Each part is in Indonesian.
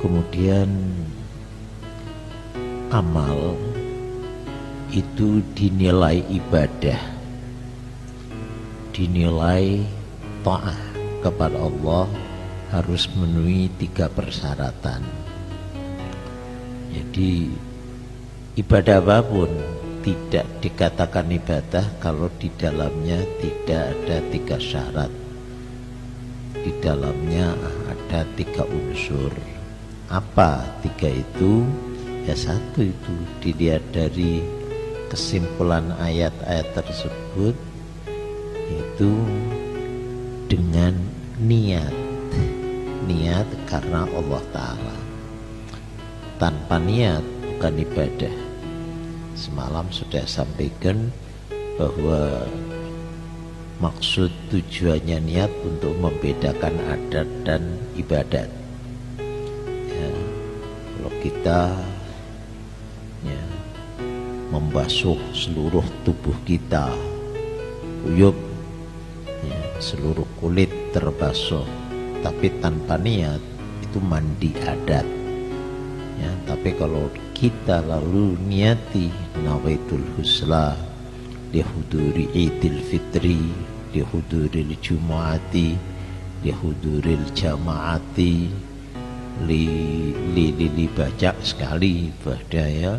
Kemudian amal itu dinilai ibadah, dinilai ta'ah kepada Allah harus memenuhi 3 persyaratan. Jadi ibadah apapun tidak dikatakan ibadah kalau di dalamnya tidak ada 3 syarat. Di dalamnya ada 3 unsur. Apa 3 itu? Ya 1 itu dilihat dari kesimpulan ayat-ayat tersebut, yaitu dengan niat karena Allah Ta'ala. Tanpa niat bukan ibadah. Semalam sudah sampaikan bahwa maksud tujuannya niat untuk membedakan adat dan ibadat. Ya, kalau kita ya, membasuh seluruh tubuh kita, uyup ya, seluruh kulit terbasuh, tapi tanpa niat itu mandi adat ya. Tapi kalau kita lalu niati nawaitul husla lihuduri idil fitri, lihuduril jumu'ati, lihuduril jama'ati, li baca sekali ibadah ya,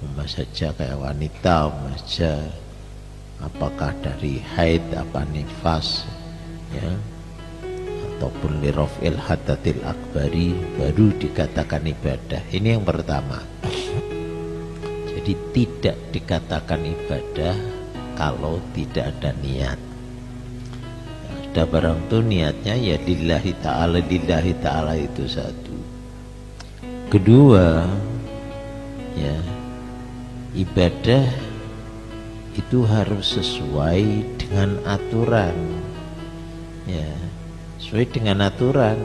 umpama saja kayak wanita, umpama saja apakah dari haid apa nifas ya, ataupun lirafil hadatil akbari, baru dikatakan ibadah. Ini yang pertama. Jadi tidak dikatakan ibadah kalau tidak ada niat. Ada barang itu niatnya ya lillahi ta'ala itu satu. Kedua ya, ibadah itu harus sesuai dengan aturan ya, sesuai dengan aturan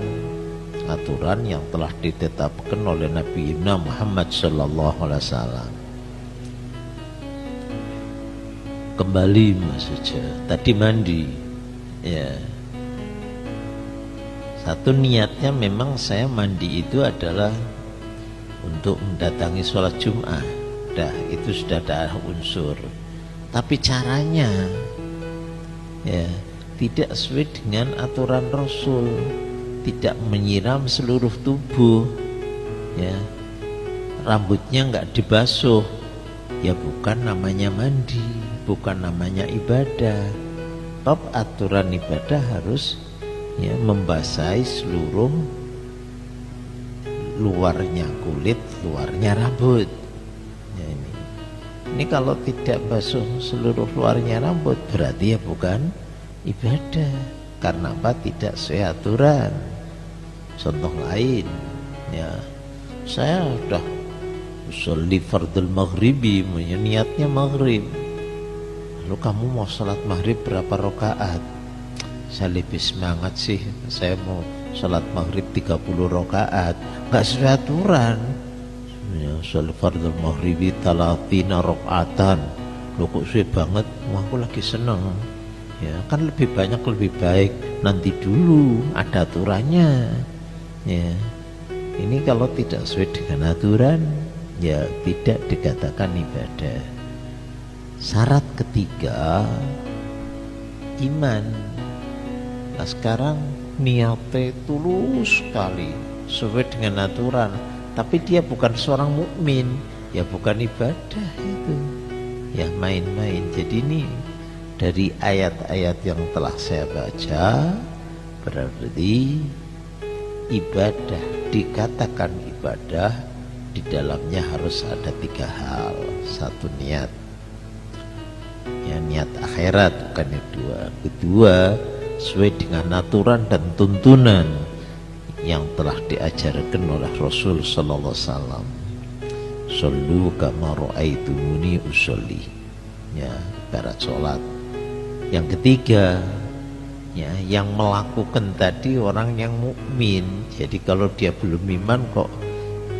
yang telah ditetapkan oleh Nabi Muhammad sallallahu alaihi wasallam. Kembali saja tadi mandi ya, satu niatnya memang saya mandi itu adalah untuk mendatangi sholat Jum'ah, itu sudah ada unsur. Tapi caranya ya tidak sesuai dengan aturan Rasul, tidak menyiram seluruh tubuh ya, rambutnya enggak dibasuh, ya bukan namanya mandi, bukan namanya ibadah. Top aturan ibadah harus ya membasahi seluruh luarnya kulit, luarnya rambut ya. Ini kalau tidak basuh seluruh luarnya rambut berarti ya bukan ibadah. Karena apa? Tidak sesuai aturan. Contoh lain ya, saya sudah sholli fardul maghribi, niatnya maghrib, lalu kamu mau sholat maghrib berapa rakaat? Saya lebih semangat sih, saya mau sholat maghrib 30 rakaat. Nggak sesuai aturan ya, sholli fardul maghribi 30 rakaatan. Loh kok sesuai banget? Wah, aku lagi seneng ya, kan lebih banyak lebih baik, nanti dulu ada aturannya ya. Ini kalau tidak sesuai dengan aturan ya tidak dikatakan ibadah. Syarat ketiga iman. Nah sekarang niatnya tulus sekali sesuai dengan aturan, tapi dia bukan seorang mukmin, ya bukan ibadah itu ya, main-main. Jadi ini dari ayat-ayat yang telah saya baca, berarti ibadah dikatakan ibadah di dalamnya harus ada 3 hal. 1 niat ya, niat akhirat, bukan yang kedua sesuai dengan aturan dan tuntunan yang telah diajarkan oleh Rasul sallallahu alaihi wasallam. Shollu kama ra'aitumuni usolli ya, ibarat sholat. Yang ketiga ya, yang melakukan tadi orang yang mukmin. Jadi kalau dia belum iman kok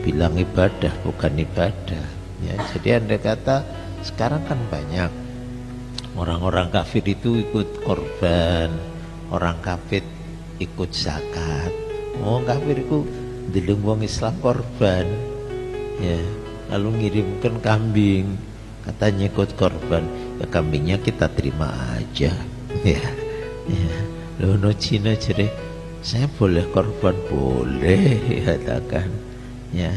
bilang ibadah, bukan ibadah ya. Jadi andai kata sekarang kan banyak orang-orang kafir itu ikut korban, orang kafir ikut zakat. Kafir itu deleng wong Islam korban, ya, lalu ngirimkan kambing, katanya ikut korban, ya kambingnya kita terima aja, ya, ya. Loh no Cina jadi saya boleh korban, boleh, katakan, ya.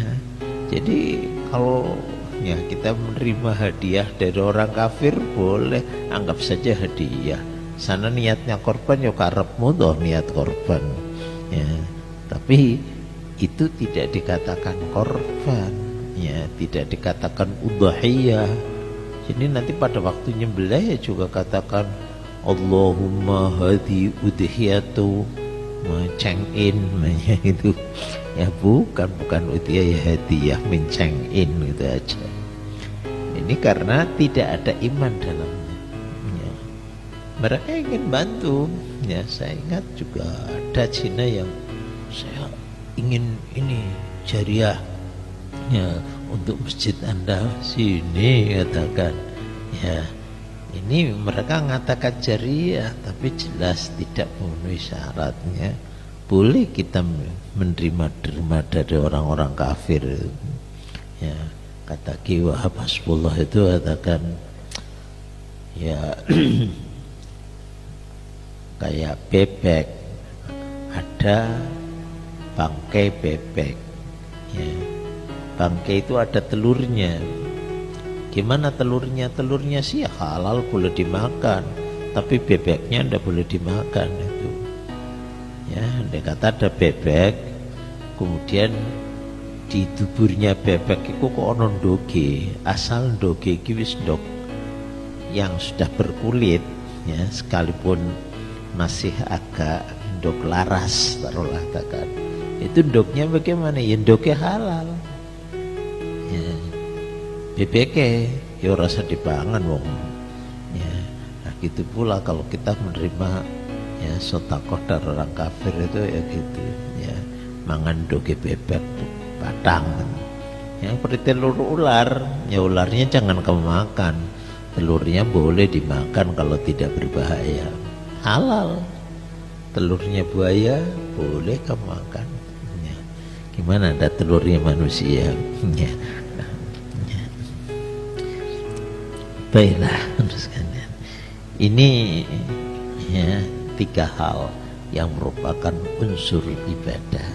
Jadi kalau ya kita menerima hadiah dari orang kafir boleh, anggap saja hadiah. Sana niatnya korban, ya karepmu toh niat korban, ya. Tapi itu tidak dikatakan korban, ya, tidak dikatakan udhiyah. Jadi nanti pada waktu nyembelih ya juga katakan Allahumma hadi udhiyatu mencengin, itu ya bukan udhiyah, ya hadiah mencengin gitu aja. Ini karena tidak ada iman dalamnya, ya. Mereka ingin bantu, ya. Saya ingat juga ada Cina yang saya ingin ini jariah, ya, untuk masjid Anda sini, katakan, ya. Ini mereka mengatakan jariah tapi jelas tidak memenuhi syaratnya. Boleh kita menerima derma dari orang-orang kafir, ya. Kata Ki Wahab Hasbullah itu katakan, ya, kayak bebek, ada bangkai bebek, ya. Bangkai itu ada telurnya. Gimana telurnya? Telurnya sih halal, boleh dimakan, tapi bebeknya tidak boleh dimakan itu. Ya, dia kata ada bebek, kemudian di tuburnya bebek itu kok ono ndoge, asal ndoge iki wis ndok yang sudah berkulit, ya, sekalipun masih agak ndok laras, taruhlah katakan. Itu ndoknya bagaimana? Ya ndoknya halal. Ya, bebeknya ya rasa dipangan wong, ya. Nah gitu pula kalau kita menerima, ya, sotakoh dari orang kafir itu ya gitu, ya, mangan doge bebek batang, yang seperti telur ular, ya ularnya jangan kamu makan, telurnya boleh dimakan kalau tidak berbahaya, halal. Telurnya buaya boleh kamu makan, ya. Gimana ada telurnya manusia, ya. Baiklah, sekalian. Ini, ya, 3 hal yang merupakan unsur ibadah.